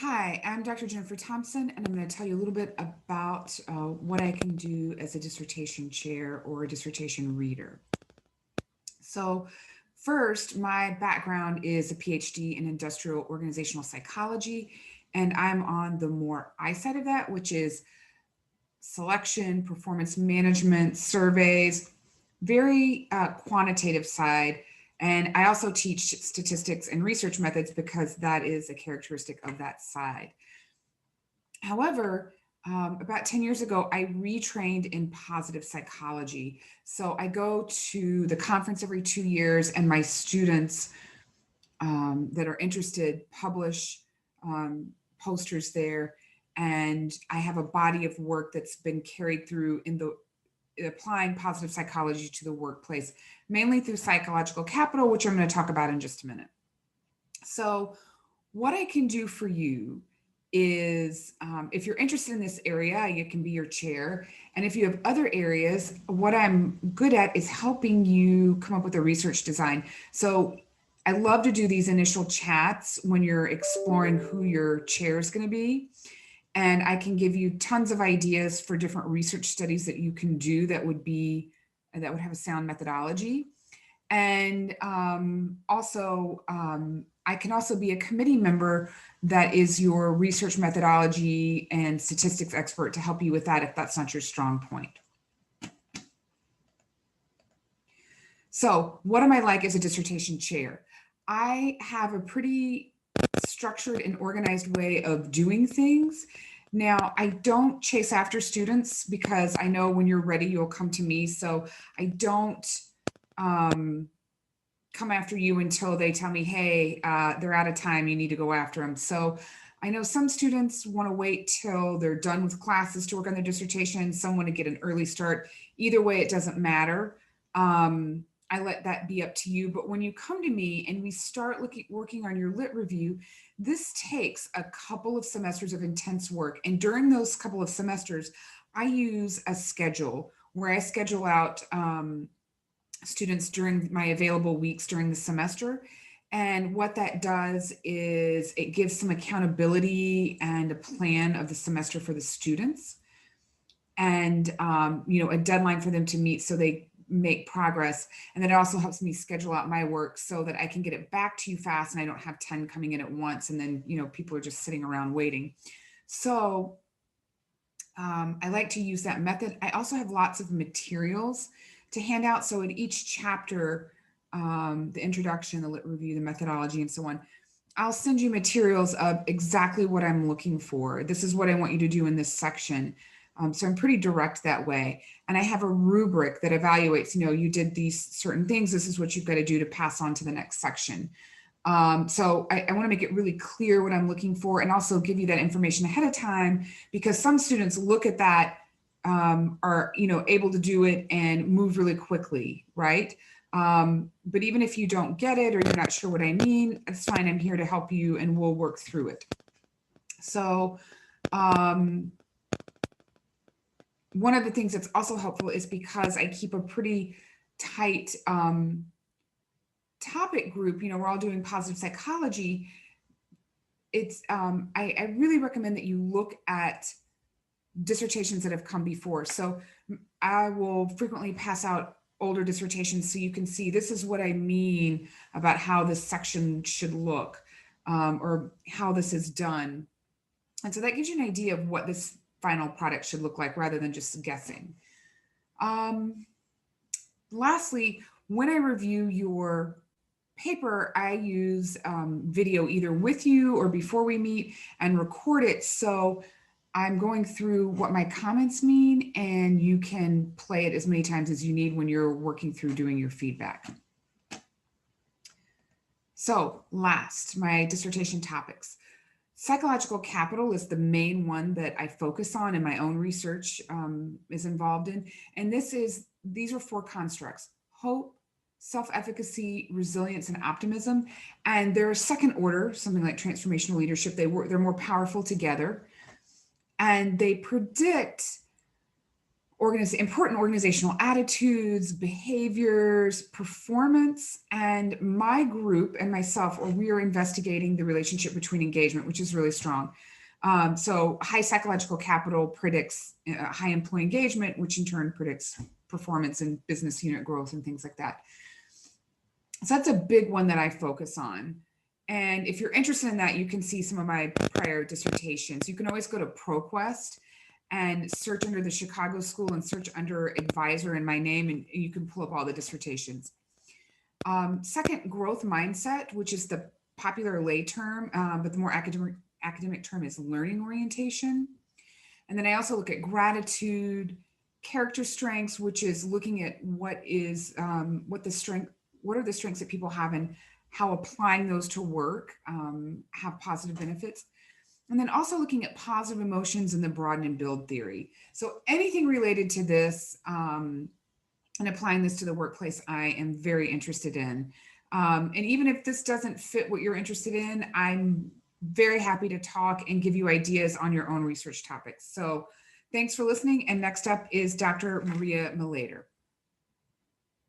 Hi, I'm Dr. Jennifer Thompson, and I'm going to tell you a little bit about what I can do as a dissertation chair or a dissertation reader. So, first, my background is a PhD in industrial organizational psychology, and I'm on the more I side of that, which is selection, performance management, surveys, very quantitative side. And I also teach statistics and research methods because that is a characteristic of that side. However, about 10 years ago, I retrained in positive psychology. So I go to the conference every 2 years, and my students that are interested publish posters there. And I have a body of work that's been carried through in the applying positive psychology to the workplace, mainly through psychological capital, which I'm going to talk about in just a minute. So, what I can do for you is if you're interested in this area, it can be your chair. And if you have other areas, what I'm good at is helping you come up with a research design. So, I love to do these initial chats when you're exploring who your chair is going to be. And I can give you tons of ideas for different research studies that you can do that would have a sound methodology. And I can also be a committee member that is your research methodology and statistics expert to help you with that if that's not your strong point. So, what am I like as a dissertation chair? I have a pretty structured and organized way of doing things. Now, I don't chase after students because I know when you're ready, you'll come to me. So, I don't come after you until they tell me, hey, they're out of time, you need to go after them. So I know some students want to wait till they're done with classes to work on their dissertation. Some want to get an early start. Either way, it doesn't matter. I let that be up to you. But when you come to me and we start working on your lit review, this takes a couple of semesters of intense work. And during those couple of semesters, I use a schedule where I schedule out students during my available weeks during the semester. And what that does is it gives some accountability and a plan of the semester for the students, and a deadline for them to meet so they make progress. And then it also helps me schedule out my work so that I can get it back to you fast and I don't have 10 coming in at once and then people are just sitting around waiting. So I like to use that method. I also have lots of materials to hand out. So in each chapter, the introduction, the lit review, the methodology, and so on, I'll send you materials of exactly what I'm looking for. This is what I want you to do in this section. So I'm pretty direct that way. And I have a rubric that evaluates, you did these certain things. This is what you've got to do to pass on to the next section. So I want to make it really clear what I'm looking for and also give you that information ahead of time, because some students look at that, are able to do it and move really quickly, right? But even if you don't get it or you're not sure what I mean, it's fine. I'm here to help you and we'll work through it. So one of the things that's also helpful is because I keep a pretty tight topic group, we're all doing positive psychology. It's I really recommend that you look at dissertations that have come before. So I will frequently pass out older dissertations so you can see this is what I mean about how this section should look, or how this is done. And so that gives you an idea of what this final product should look like rather than just guessing. Lastly, when I review your paper, I use video either with you or before we meet and record it. So I'm going through what my comments mean, and you can play it as many times as you need when you're working through doing your feedback. So last, my dissertation topics. Psychological capital is the main one that I focus on and my own research is involved in. And these are 4 constructs: hope, self-efficacy, resilience, and optimism. And they're second order, something like transformational leadership. They're more powerful together. And they predict important organizational attitudes, behaviors, performance, and my group and myself, or we are investigating the relationship between engagement, which is really strong. So high psychological capital predicts high employee engagement, which in turn predicts performance and business unit growth and things like that. So that's a big one that I focus on. And if you're interested in that, you can see some of my prior dissertations. You can always go to ProQuest and search under the Chicago School and search under advisor in my name, and you can pull up all the dissertations. Second, growth mindset, which is the popular lay term, but the more academic term is learning orientation. And then I also look at gratitude, character strengths, which is looking at what are the strengths that people have and how applying those to work have positive benefits. And then also looking at positive emotions and the broaden and build theory. So anything related to this and applying this to the workplace, I am very interested in. And even if this doesn't fit what you're interested in, I'm very happy to talk and give you ideas on your own research topics. So thanks for listening. And next up is Dr. Maria Malader.